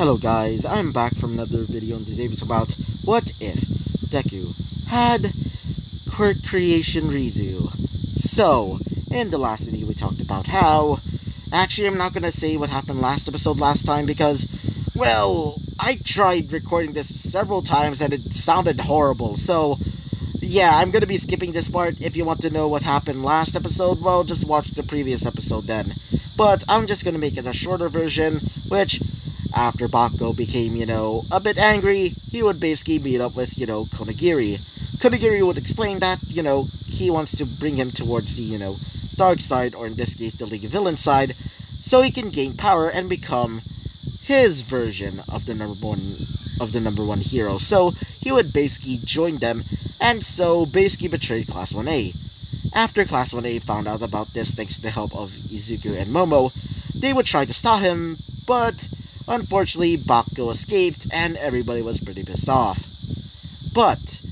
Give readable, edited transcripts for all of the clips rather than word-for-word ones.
Hello guys, I'm back from another video, and today it's about what if Deku had quirk creation redo. So, in the last video we talked about how... Actually, I'm not gonna say what happened last time because, well, I tried recording this several times and it sounded horrible, so... Yeah, I'm gonna be skipping this part. If you want to know what happened last episode, well, just watch the previous episode then. But I'm just gonna make it a shorter version, which... After Bakugo became, a bit angry, he would basically meet up with, Konagiri. Konagiri would explain that, he wants to bring him towards the, dark side, or in this case, the League of Villains side, so he can gain power and become his version of the number one hero. So, he would basically join them, and so basically betrayed Class 1A. After Class 1A found out about this thanks to the help of Izuku and Momo, they would try to stop him, but... Unfortunately, Bakugo escaped, and everybody was pretty pissed off. But,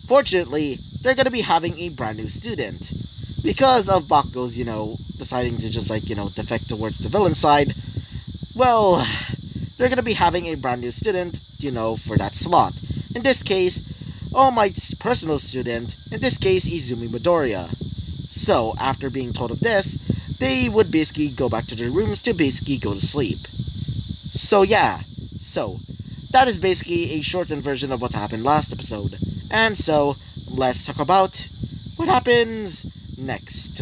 fortunately, they're gonna be having a brand new student. Because of Bakugo's, deciding to just, defect towards the villain side, well, they're gonna be having a brand new student, for that slot. In this case, All Might's personal student, in this case, Izumi Midoriya. So, after being told of this, they would basically go back to their rooms to basically go to sleep. So yeah, that is basically a shortened version of what happened last episode. And so, let's talk about what happens next.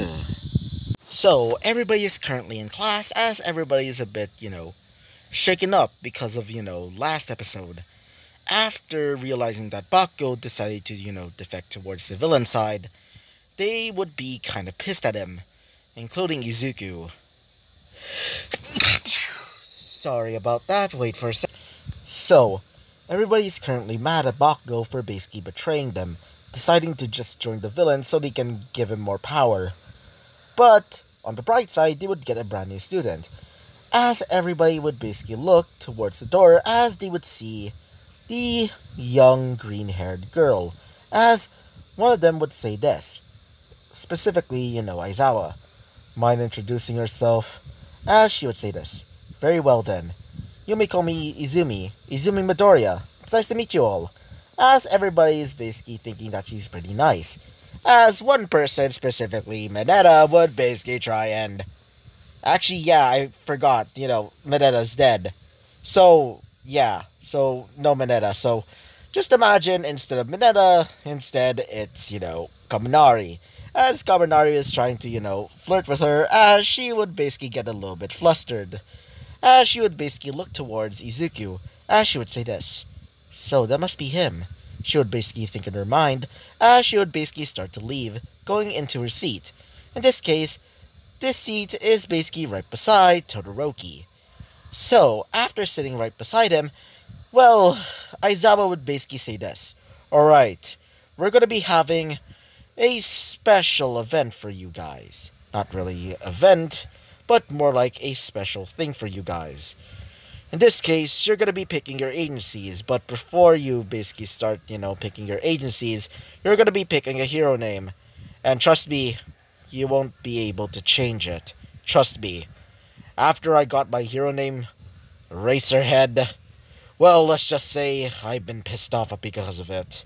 So, everybody is currently in class, as everybody is a bit, shaken up because of, last episode. After realizing that Bakugo decided to, defect towards the villain side, they would be kind of pissed at him, including Izuku. Sorry about that, wait for a sec. So, everybody's currently mad at Bakugo for basically betraying them, deciding to just join the villain so they can give him more power. But, on the bright side, they would get a brand new student, as everybody would basically look towards the door as they would see the young green-haired girl, as one of them would say this, specifically, Aizawa. Mind introducing herself, as she would say this. Very well then. You may call me Izumi Midoriya. It's nice to meet you all. As everybody is basically thinking that she's pretty nice. As one person, specifically Mineta, would basically try and... Actually, yeah, I forgot, Mineta's dead. So, yeah, no Mineta. So, just imagine, instead of Mineta, instead it's, Kaminari. As Kaminari is trying to, flirt with her, as she would basically get a little bit flustered. As she would basically look towards Izuku, as she would say this. So, that must be him. She would basically think in her mind, as she would basically start to leave, going into her seat. In this case, this seat is basically right beside Todoroki. So, after sitting right beside him, well, Aizawa would basically say this. Alright, we're gonna be having a special event for you guys. Not really event, but more like a special thing for you guys. In this case, you're gonna be picking your agencies, but before you basically start, picking your agencies, you're gonna be picking a hero name. And trust me, you won't be able to change it. Trust me. After I got my hero name, Racerhead, well, let's just say I've been pissed off because of it.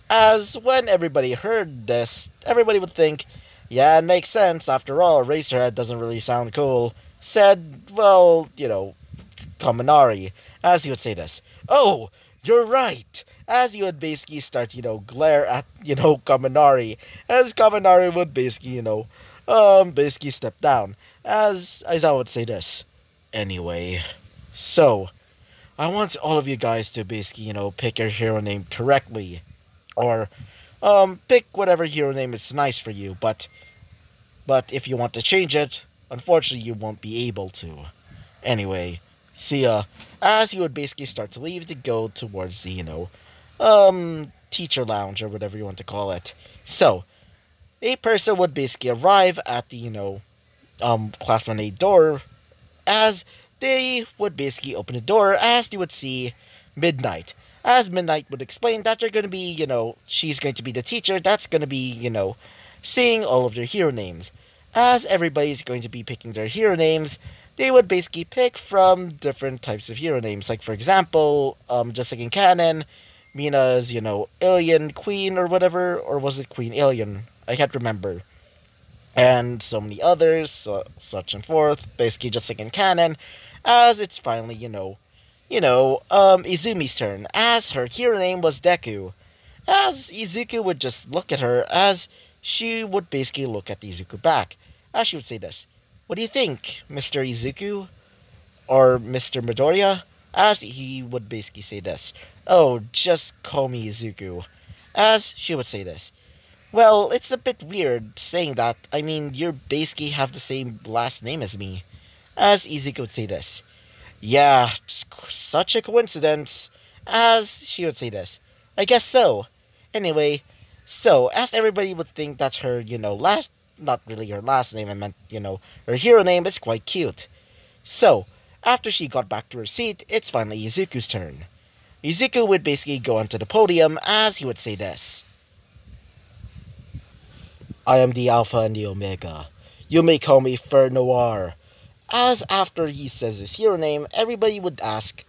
As when everybody heard this, everybody would think, yeah, it makes sense, after all, Racerhead doesn't really sound cool. Said, well, Kaminari, as he would say this. Oh, you're right! As he would basically start, glare at, Kaminari. As Kaminari would basically, basically step down. As I would say this. Anyway, so, I want all of you guys to basically, pick your hero name correctly. Or, pick whatever hero name is nice for you, but if you want to change it, unfortunately you won't be able to. Anyway, see ya. As you would basically start to leave to go towards the, teacher lounge, or whatever you want to call it. So, a person would basically arrive at the, Class 1A door, as they would basically open the door, as they would see Midnight. As Midnight would explain that they're going to be, she's going to be the teacher that's going to be, seeing all of their hero names. As everybody's going to be picking their hero names, they would basically pick from different types of hero names. Like, for example, just like in canon, Mina's, Alien Queen or whatever, or was it Queen Alien? I can't remember. And so many others, such and forth, basically just like in canon, as it's finally, Izumi's turn, as her hero name was Deku. As Izuku would just look at her, as she would basically look at Izuku back, as she would say this, "What do you think, Mr. Izuku?" Or Mr. Midoriya? As he would basically say this, "Oh, just call me Izuku." As she would say this, "Well, it's a bit weird saying that. I mean, you basically have the same last name as me." As Izuku would say this, "Yeah, it's such a coincidence." As she would say this, "I guess so." Anyway, so, as everybody would think that her, not really her last name, I meant, her hero name is quite cute. So, after she got back to her seat, it's finally Izuku's turn. Izuku would basically go onto the podium as he would say this. "I am the Alpha and the Omega. You may call me Fer Noir." As after he says his hero name, everybody would ask,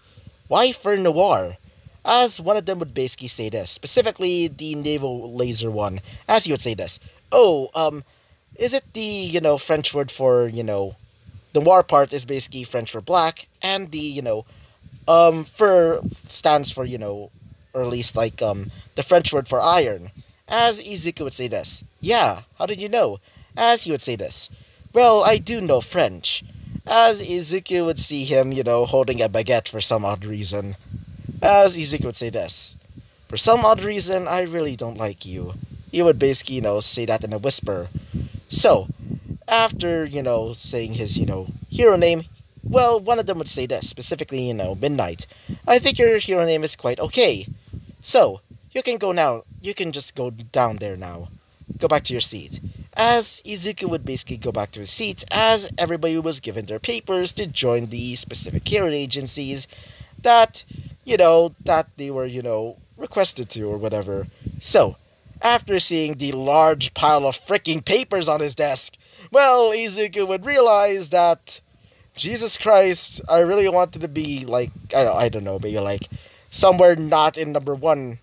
"Why Fer Noir?" As one of them would basically say this, specifically the naval laser one, as he would say this, "Oh, is it the, French word for, the noir part is basically French for black, and the, fur stands for, or at least like, the French word for iron." As Izuku would say this, "Yeah, how did you know?" As he would say this, "Well, I do know French." As Izuku would see him, holding a baguette for some odd reason. As Izuku would say this, "For some odd reason, I really don't like you." He would basically, say that in a whisper. So, after, saying his, hero name, well, one of them would say this, specifically, Midnight. "I think your hero name is quite okay. So, you can go now. You can just go down there now. Go back to your seat." As Izuku would basically go back to his seat, as everybody was given their papers to join the specific hero agencies that, that they were, requested to or whatever. So, after seeing the large pile of freaking papers on his desk, well, Izuku would realize that, Jesus Christ, I really wanted to be like, I don't know, maybe like somewhere not in number one.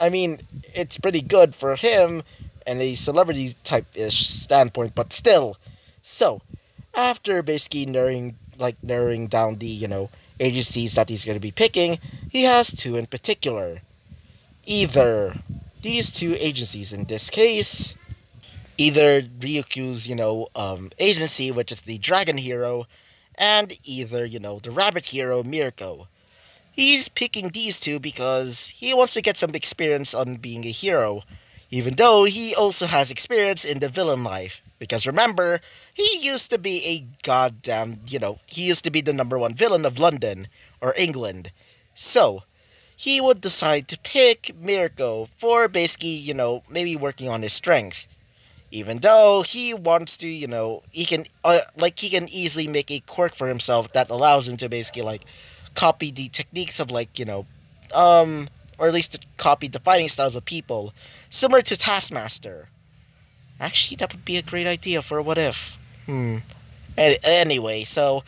I mean, it's pretty good for him and a celebrity type-ish standpoint, but still. So, after basically narrowing down the, agencies that he's going to be picking, he has two in particular. Either these two agencies in this case, either Ryukyu's, agency, which is the Dragon Hero, and either, the Rabbit Hero, Mirko. He's picking these two because he wants to get some experience on being a hero, even though he also has experience in the villain life. Because remember, he used to be a goddamn, he used to be the number one villain of London, or England. So, he would decide to pick Mirko for basically, maybe working on his strength. Even though he wants to, he can, he can easily make a quirk for himself that allows him to basically, copy the techniques of, or at least to copy the fighting styles of people, similar to Taskmaster. Actually, that would be a great idea for a what if. Anyway, so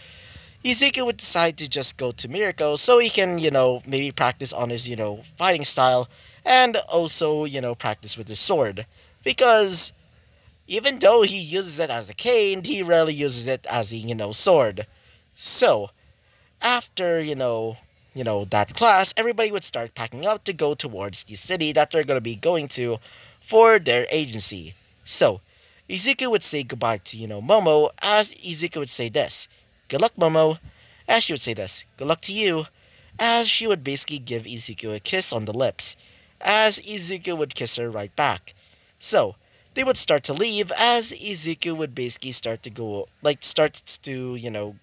Izuku would decide to just go to Mirko so he can, maybe practice on his, fighting style, and also, practice with his sword. Because even though he uses it as a cane, he rarely uses it as a, sword. So, after, that class, everybody would start packing up to go towards the city that they're going to be going to for their agency. So, Izuku would say goodbye to, Momo, as Izuku would say this, "Good luck, Momo." As she would say this, "Good luck to you." As she would basically give Izuku a kiss on the lips, as Izuku would kiss her right back. So, they would start to leave, as Izuku would basically start to go,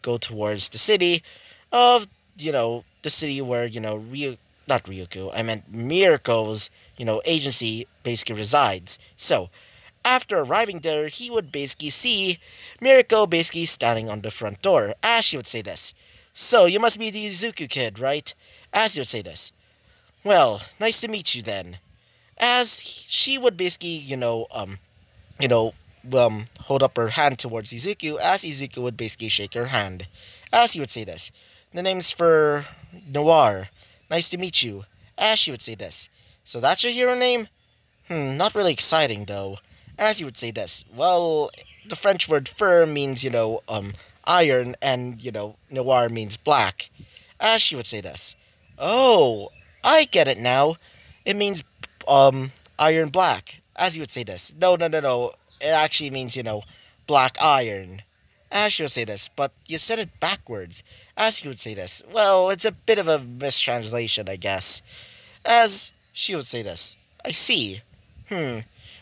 go towards the city of, the city where, not Ryuku, I meant Mirko's, agency basically resides. So, after arriving there, he would basically see Mirko basically standing on the front door, as she would say this, "So, you must be the Izuku kid, right?" As he would say this, "Well, nice to meet you then." As she would basically, hold up her hand towards Izuku, as Izuku would basically shake her hand, as he would say this. The name's for Noir. Nice to meet you, as she would say this. So that's your hero name? Not really exciting though, as he would say this. Well, the French word fur means, iron, and, noir means black, as she would say this. Oh, I get it now. It means, iron black, as he would say this. No, no, no, no. It actually means, black iron. As she would say this, but you said it backwards. As he would say this. Well, it's a bit of a mistranslation, I guess. As she would say this. I see.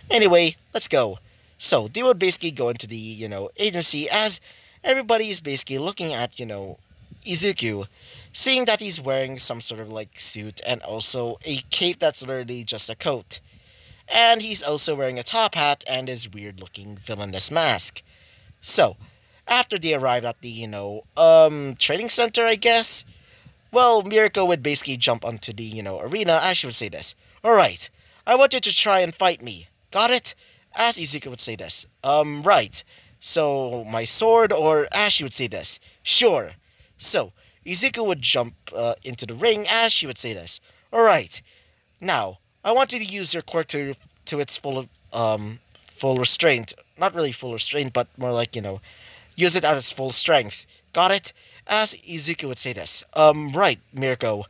Anyway, let's go. So, they would basically go into the, agency as everybody is basically looking at, Izuku, seeing that he's wearing some sort of, suit and also a cape that's literally just a coat. And he's also wearing a top hat and his weird-looking villainous mask. So, after they arrived at the, training center, I guess, well, Mirko would basically jump onto the, arena as she would say this. Alright, I want you to try and fight me. Got it? As Izuku would say this. Right. So, my sword, or as she would say this. Sure. So, Izuku would jump into the ring as she would say this. Alright. Now, I want you to use your quirk to its full restraint. Not really full restraint, but more like, use it at its full strength. Got it? As Izuku would say this. Right, Mirko.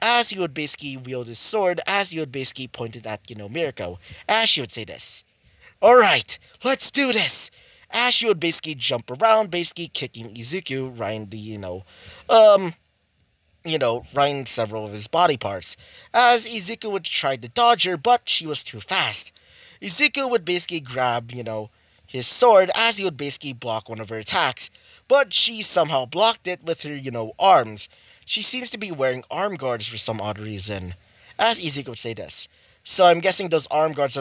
As he would basically wield his sword, as he would basically point it at, Mirko. As she would say this. Alright, let's do this! As she would basically jump around, basically kicking Izuku, right several of his body parts. As Izuku would try to dodge her, but she was too fast. Izuku would basically grab, his sword as he would basically block one of her attacks, but she somehow blocked it with her, arms. She seems to be wearing arm guards for some odd reason. As Izuku would say this. So I'm guessing those arm guards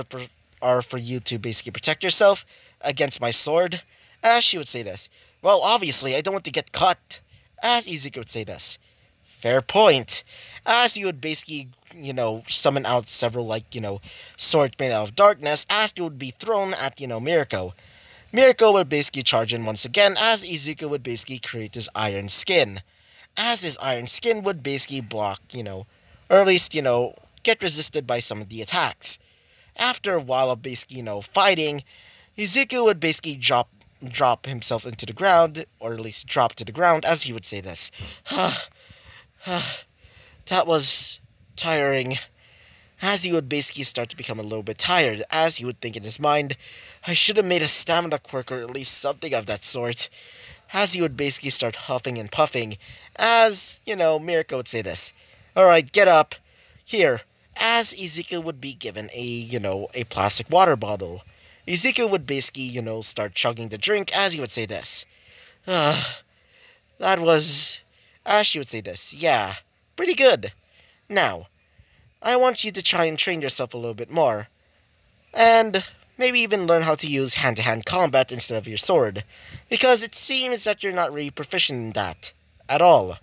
are for you to basically protect yourself against my sword. As she would say this. Well, obviously, I don't want to get cut. As Izuku would say this. Fair point. As he would basically, summon out several, swords made out of darkness, as they would be thrown at, Mirko. Mirko would basically charge in once again, as Izuku would basically create his iron skin. As his iron skin would basically block, or at least, get resisted by some of the attacks. After a while of basically, fighting, Izuku would basically drop himself into the ground, or at least drop to the ground, as he would say this. That was tiring. As he would basically start to become a little bit tired, as he would think in his mind, I should have made a stamina quirk or at least something of that sort. As he would basically start huffing and puffing, as, Mirko would say this. Alright, get up. Here. As Izuku would be given a plastic water bottle. Izuku would basically, start chugging the drink as he would say this. That was... As she would say this. Yeah, pretty good. Now, I want you to try and train yourself a little bit more. And maybe even learn how to use hand-to-hand combat instead of your sword. Because it seems that you're not really proficient in that. At all.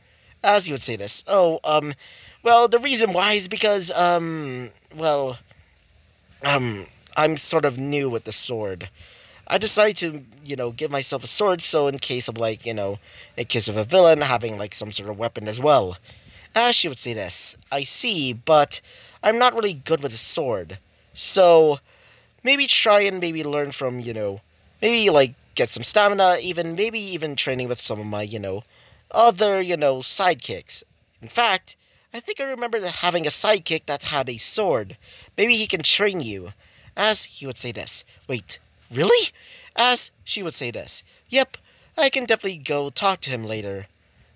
As you would say this. Well, the reason why is because, I'm sort of new with the sword. I decided to, give myself a sword, so in case of, in case of a villain, having, some sort of weapon as well. As she would say this. I see, but I'm not really good with a sword. So, maybe try and maybe learn from, maybe, get some stamina, maybe even training with some of my, other, sidekicks. In fact, I think I remember having a sidekick that had a sword. Maybe he can train you. As he would say this. Wait, really? As she would say this. Yep, I can definitely go talk to him later.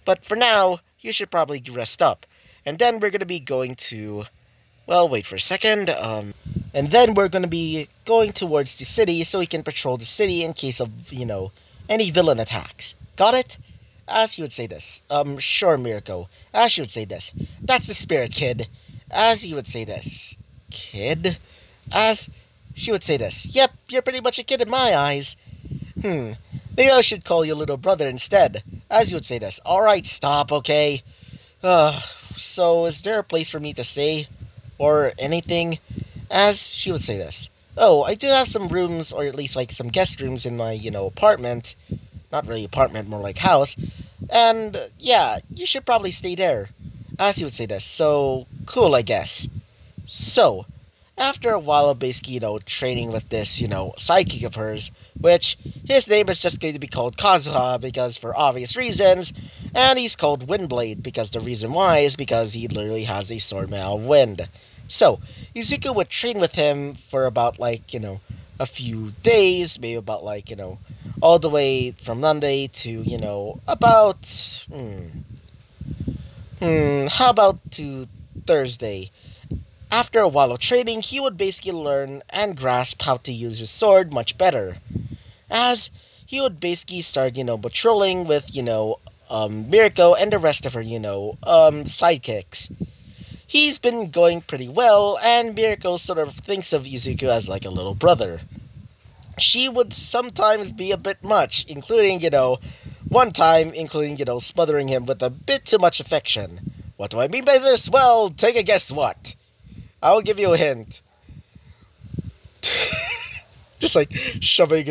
But for now, you should probably rest up. And then we're going to be going to... Well, wait for a second. And then we're going to be going towards the city so we can patrol the city in case of, any villain attacks. Got it? As he would say this. Sure, Mirko. As she would say this. That's the spirit, kid. As he would say this. Kid? As she would say this. Yep, you're pretty much a kid in my eyes. Maybe I should call you little brother instead. As he would say this. Alright, stop, okay? So, is there a place for me to stay? Or anything? As she would say this. Oh, I do have some rooms, or at least like some guest rooms in my, apartment. Not really apartment, more like house. And yeah, you should probably stay there. As he would say this, so cool, I guess. So, after a while of basically, training with this, sidekick of hers, which his name is just going to be called Kazuha because for obvious reasons, and he's called Windblade because the reason why is because he literally has a sword made out of wind. So, Izuku would train with him for about like, a few days, maybe about like, all the way from Monday to, about, how about to Thursday? After a while of training, he would basically learn and grasp how to use his sword much better. As he would basically start, patrolling with, Mirko and the rest of her, sidekicks. He's been going pretty well, and Mirko sort of thinks of Izuku as like a little brother. She would sometimes be a bit much, including, one time, smothering him with a bit too much affection. What do I mean by this? Well, take a guess what? I'll give you a hint. Just like shoving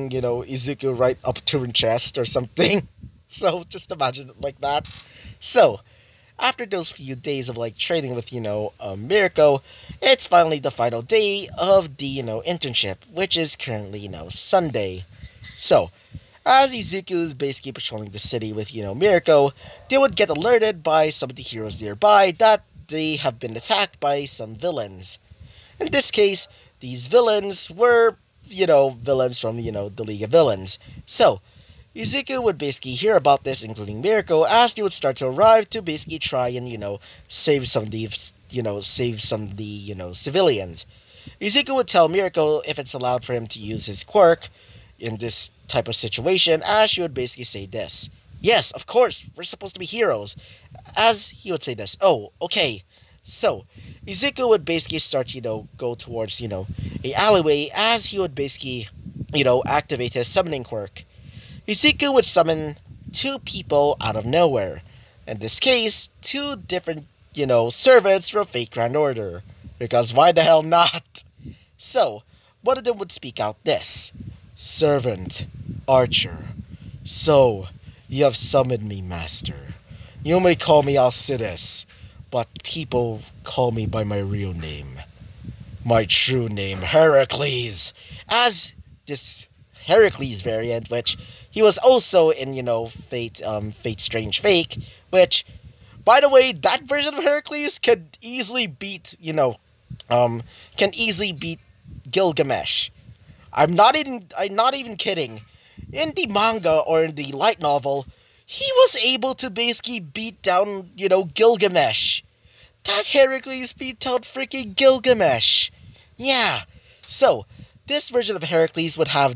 Izuku right up to her chest or something. So just imagine it like that. So, after those few days of like training with, Mirko, it's finally the final day of the, internship, which is currently, Sunday. So, as Izuku is basically patrolling the city with, Mirko, they would get alerted by some of the heroes nearby that they have been attacked by some villains. In this case, these villains were, villains from, the League of Villains. So, Izuku would basically hear about this, including Mirko, as they would start to arrive to basically try and, save some of the, civilians. Izuku would tell Mirko if it's allowed for him to use his quirk in this type of situation, as she would basically say this. Yes, of course, we're supposed to be heroes. As he would say this. Oh, okay. So, Izuku would basically start, go towards, a alleyway, as he would basically, activate his summoning quirk. Izuku would summon two people out of nowhere. In this case, two different, servants from Fate Grand Order. Because why the hell not? So, one of them would speak out this. Servant, Archer. So, you have summoned me, Master. You may call me Alcides, but people call me by my real name. My true name, Heracles. As this Heracles variant, which he was also in, Fate Strange Fake, which, by the way, that version of Heracles could easily beat, Gilgamesh. I'm not even kidding. In the manga or in the light novel, he was able to basically beat down, Gilgamesh. That Heracles beat down freaking Gilgamesh. Yeah. So, this version of Heracles would have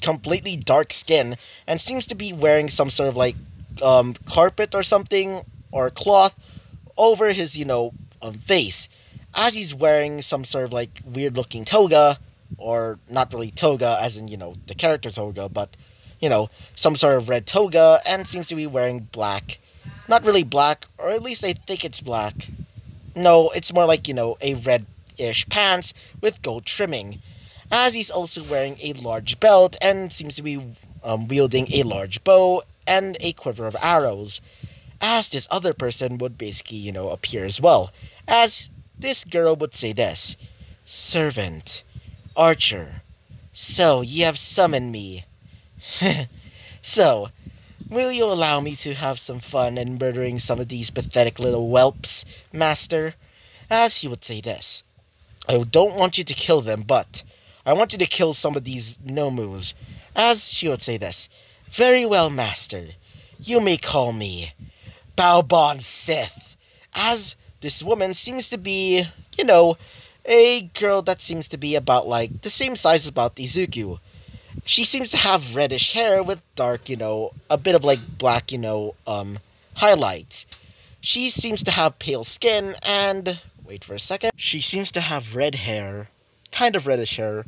completely dark skin and seems to be wearing some sort of like carpet or something or cloth over his, face, as he's wearing some sort of like weird looking toga, or not really toga as in, the character toga, but some sort of red toga, and seems to be wearing black. Not really black, or at least I think it's black. No, it's more like, a red-ish pants with gold trimming. As he's also wearing a large belt, and seems to be wielding a large bow and a quiver of arrows. As this other person would basically, appear as well. As this girl would say this. Servant, Archer, so ye have summoned me. So, will you allow me to have some fun in murdering some of these pathetic little whelps, Master? As he would say this. I don't want you to kill them, but I want you to kill some of these Nomus. As she would say this. Very well, Master. You may call me Baobon Sith. As this woman seems to be, a girl that seems to be about, like, the same size as about Izuku. She seems to have reddish hair with dark, a bit of, like, black, highlights. She seems to have pale skin and... Wait for a second. She seems to have red hair. Kind of reddish hair.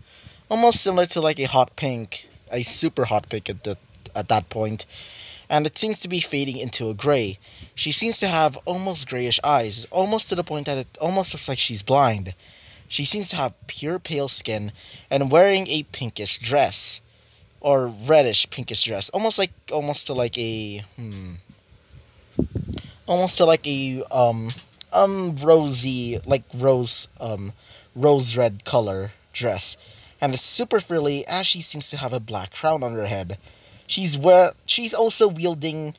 Almost similar to, like, a hot pink. A super hot pink at that point. And it seems to be fading into a gray. She seems to have almost grayish eyes. Almost to the point that it almost looks like she's blind. She seems to have pure pale skin and wearing a pinkish dress. Or reddish pinkish dress. Almost to like a rosy, like rose red color dress. And it's super frilly as she seems to have a black crown on her head. She's also wielding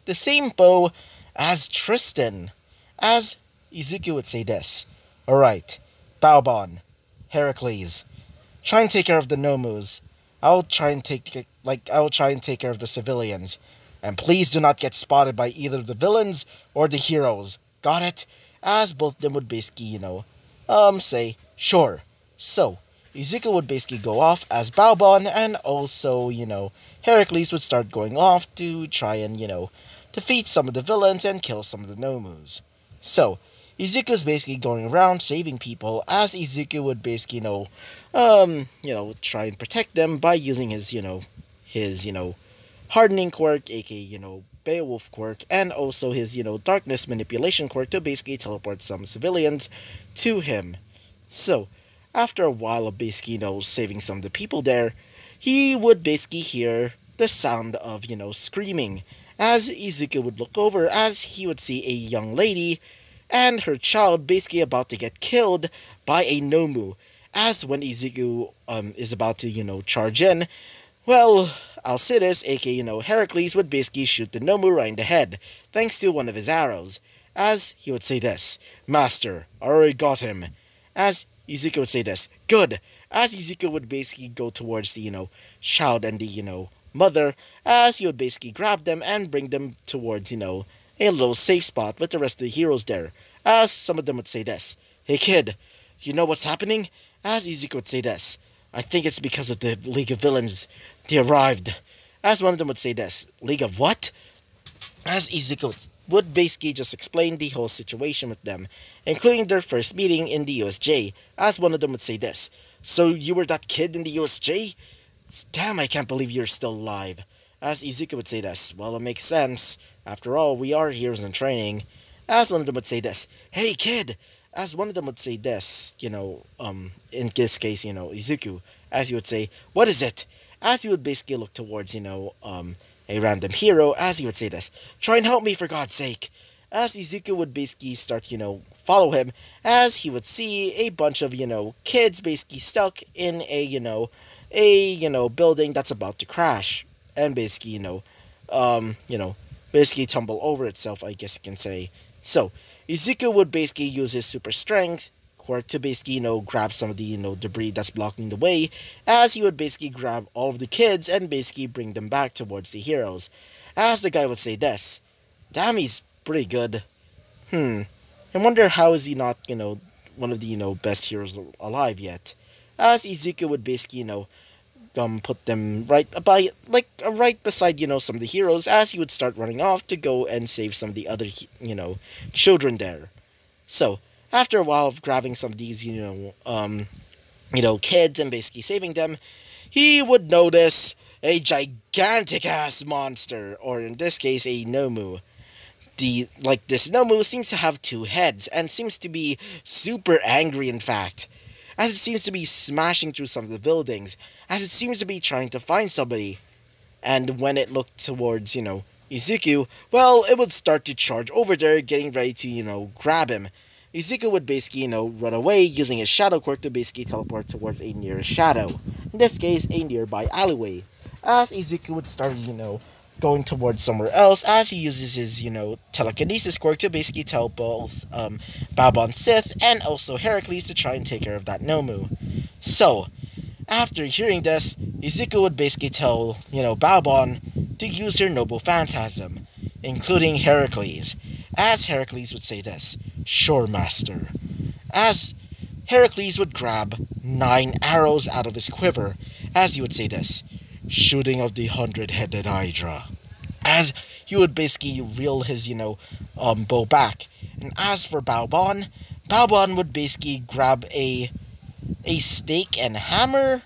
the same bow as Tristan. As Izuku would say this. Alright, Baobon, Heracles, try and take care of the Nomus. I will try and take care of the civilians. And please do not get spotted by either the villains or the heroes. Got it? As both of them would basically, say, sure. So, Izuku would basically go off as Baobon, and also, Heracles would start going off to try and, defeat some of the villains and kill some of the Nomus. So, Izuku's basically going around saving people, as Izuku would basically, try and protect them by using his hardening quirk, aka, Beowulf quirk, and also his, darkness manipulation quirk to basically teleport some civilians to him. So, after a while of basically, saving some of the people there, he would basically hear the sound of, screaming, as Izuku would look over as he would see a young lady and her child basically about to get killed by a Nomu. As when Izuku is about to, charge in, well, Alcides, aka, Heracles, would basically shoot the Nomu right in the head, thanks to one of his arrows. As he would say this, Master, I already got him. As Izuku would say this, good. As Izuku would basically go towards the, child and the, mother, as he would basically grab them and bring them towards, a little safe spot with the rest of the heroes there. As some of them would say this, hey kid, you know what's happening? As Izuku would say this, I think it's because of the League of Villains. They arrived. As one of them would say this, League of what? As Izuku would basically just explain the whole situation with them, including their first meeting in the USJ, as one of them would say this, so you were that kid in the USJ? Damn, I can't believe you're still alive. As Izuku would say this, well, it makes sense. After all, we are heroes in training. As one of them would say this, hey kid! As one of them would say this, in this case, Izuku, as he would say, what is it? As he would basically look towards, a random hero, as he would say this, try and help me for God's sake. As Izuku would basically start, follow him, as he would see a bunch of, kids basically stuck in a, building that's about to crash. And basically, basically tumble over itself, I guess you can say. So, Izuku would basically use his super strength quirk to basically, grab some of the, debris that's blocking the way, as he would basically grab all of the kids and basically bring them back towards the heroes. As the guy would say this, damn, he's pretty good. I wonder how is he not, one of the, best heroes alive yet. As Izuku would basically, put them right beside, some of the heroes, as he would start running off to go and save some of the other, children there. So, after a while of grabbing some of these, kids and basically saving them, he would notice a gigantic-ass monster, or in this case, a Nomu. This Nomu seems to have two heads, and seems to be super angry, in fact, as it seems to be smashing through some of the buildings, as it seems to be trying to find somebody. And when it looked towards, Izuku, well, it would start to charge over there, getting ready to, grab him. Izuku would basically, run away using his shadow quirk to basically teleport towards a nearest shadow. In this case, a nearby alleyway. As Izuku would start, going towards somewhere else, as he uses his, telekinesis quirk to basically tell both, Baobon Sith and also Heracles to try and take care of that Nomu. So, after hearing this, Izuku would basically tell, Baobon to use her noble phantasm, including Heracles, as Heracles would say this, sure, master. As Heracles would grab 9 arrows out of his quiver, as he would say this, shooting of the 100-headed Hydra. As he would basically reel his, bow back. And as for Baobon, Baobon would basically grab a stake and hammer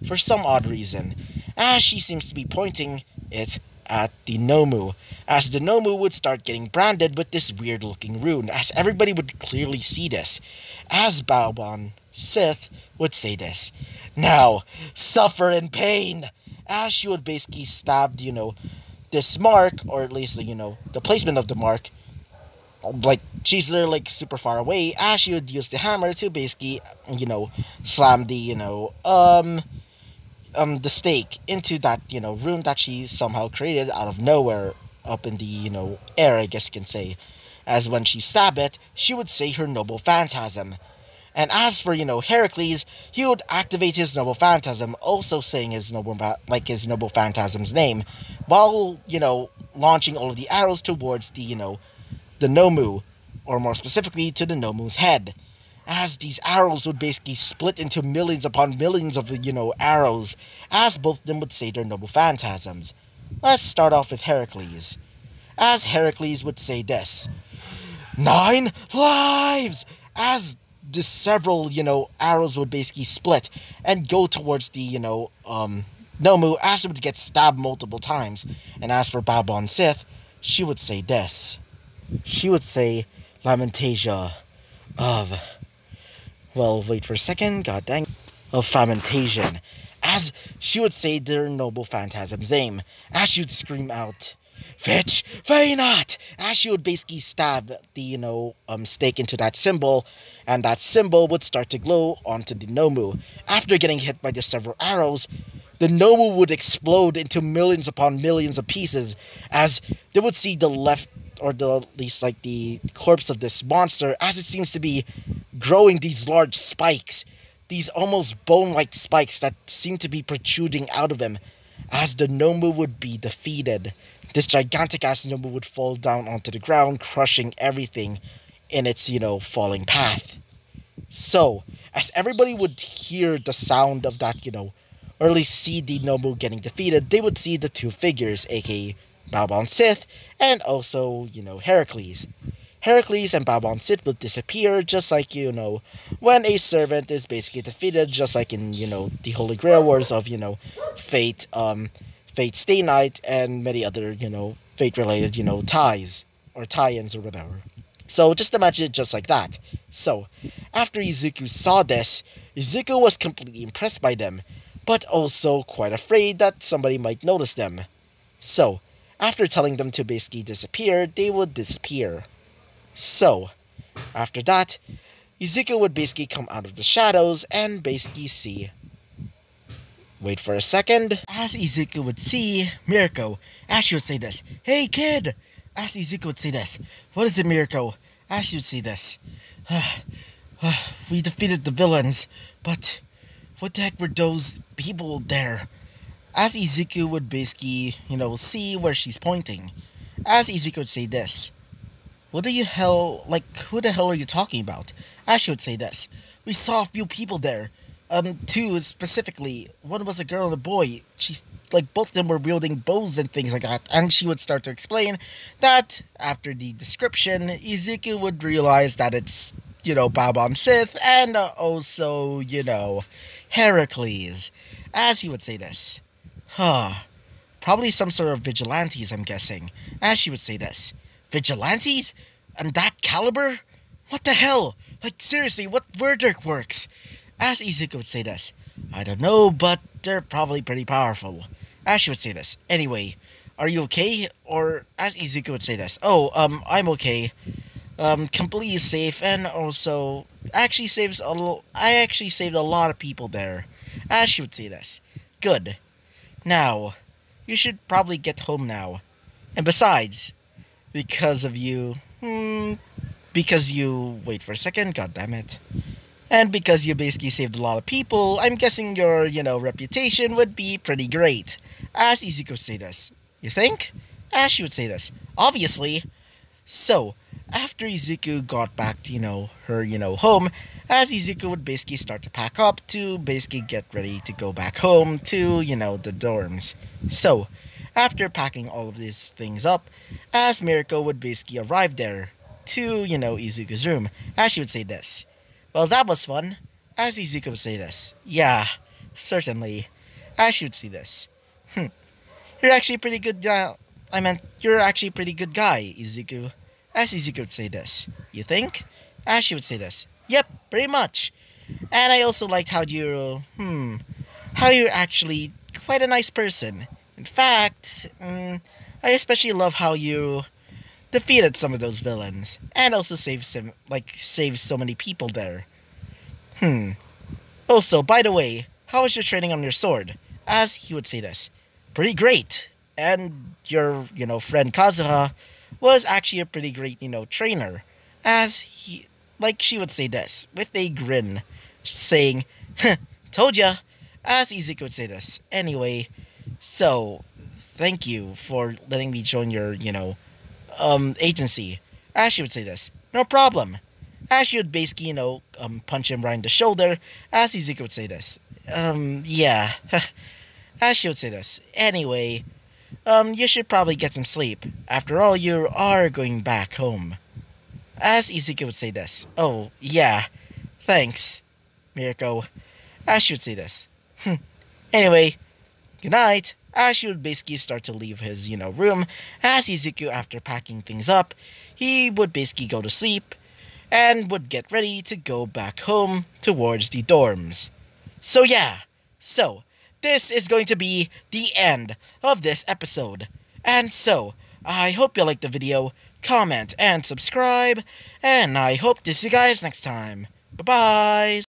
for some odd reason, as she seems to be pointing it at the Nomu, as the Nomu would start getting branded with this weird looking rune, as everybody would clearly see this. As Baobon Sith would say this. Now, suffer in pain! As she would basically stab, this mark, or at least, the placement of the mark. Like, she's literally, like, super far away, as she would use the hammer to basically, slam the stake into that, room that she somehow created out of nowhere up in the, air, I guess you can say. As when she stabbed it, she would say her noble phantasm. And as for, Heracles, he would activate his noble phantasm, also saying his noble phantasm's name, while, launching all of the arrows towards the Nomu, or more specifically, to the Nomu's head. As these arrows would basically split into millions upon millions of, arrows, as both of them would say their noble phantasms. Let's start off with Heracles. As Heracles would say this, 9 lives! As the several, arrows would basically split and go towards the, Nomu, as it would get stabbed multiple times. And as for Babon Sith, she would say this. She would say, Lamentation of... Well, wait for a second, god dang. Of Fragmentation. As she would say their noble phantasm's name. As she would scream out, Fetch Fainat! As she would basically stab the, stake into that symbol, and that symbol would start to glow onto the Nomu. After getting hit by the several arrows, the Nomu would explode into millions upon millions of pieces, as they would see the left, or at least like the corpse of this monster, as it seems to be growing these large spikes, these almost bone-like spikes that seem to be protruding out of him, as the Nomu would be defeated. This gigantic-ass Nomu would fall down onto the ground, crushing everything in its, falling path. So, as everybody would hear the sound of that, or at least see the Nomu getting defeated, they would see the two figures, aka Babon Sith, and also, Heracles. Heracles and Babon Sith would disappear, just like, when a servant is basically defeated, just like in, the Holy Grail Wars of, Fate, Fate Stay Night, and many other, Fate-related, ties, or tie-ins, or whatever. So, just imagine it just like that. So, after Izuku saw this, Izuku was completely impressed by them, but also quite afraid that somebody might notice them. So, after telling them to basically disappear, they would disappear. So, after that, Izuku would basically come out of the shadows and basically see... Wait for a second. As Izuku would see Mirko, as she would say this, Hey kid! As Izuku would say this, What is it, Mirko? As she would say this, We defeated the villains, but what the heck were those people there? As Izuku would basically, see where she's pointing. As Izuku would say this, who the hell are you talking about? As she would say this, we saw a few people there. 2 specifically. One was a girl and a boy. Both of them were wielding bows and things like that. And she would start to explain that, after the description, Izuku would realize that it's, Babon Sith, and also, Heracles. As he would say this. Probably some sort of vigilantes, I'm guessing. As she would say this. Vigilantes? And that caliber? What the hell? Seriously, what were their quirks? As Izuku would say this. I don't know, but they're probably pretty powerful. As she would say this. Anyway, are you okay? Or, as Izuku would say this. I'm okay. Completely safe, and also, I actually saved a lot of people there. As she would say this. Good. Now, you should probably get home now. And besides, because of you... because you... Wait for a second, god damn it. And because you basically saved a lot of people, I'm guessing your, reputation would be pretty great. As Izuku would say this. You think? As she would say this. Obviously. So, after Izuku got back to, her, home, as Izuku would basically start to pack up to basically get ready to go back home to, the dorms. So, after packing all of these things up, as Mirko would basically arrive there to, Izuku's room, as she would say this. Well, that was fun. As Izuku would say this. Yeah, certainly. As she would say this. You're actually a pretty good guy. You're actually a pretty good guy, Izuku. As Izuku would say this. You think? As she would say this. Yep, pretty much. And I also liked how you're actually quite a nice person. In fact, I especially love how you defeated some of those villains and also saved so many people there. Hmm. Also, by the way, how was your training on your sword? As he would say this, pretty great. And your, friend Kazuha was actually a pretty great, trainer. As she would say this, with a grin, saying, told ya. As Izuku would say this. Anyway, so, thank you for letting me join your, agency. As she would say this, no problem. As she would basically, punch him right in the shoulder. As Izuku would say this, yeah. As she would say this. Anyway, you should probably get some sleep. After all, you are going back home. As Izuku would say this, oh, yeah, thanks, Mirko. As she would say this. Anyway, good night. As she would basically start to leave his, room. As Izuku, after packing things up, he would basically go to sleep and would get ready to go back home towards the dorms. So yeah, this is going to be the end of this episode. And so, I hope you liked the video, comment, and subscribe, and I hope to see you guys next time. Bye-bye!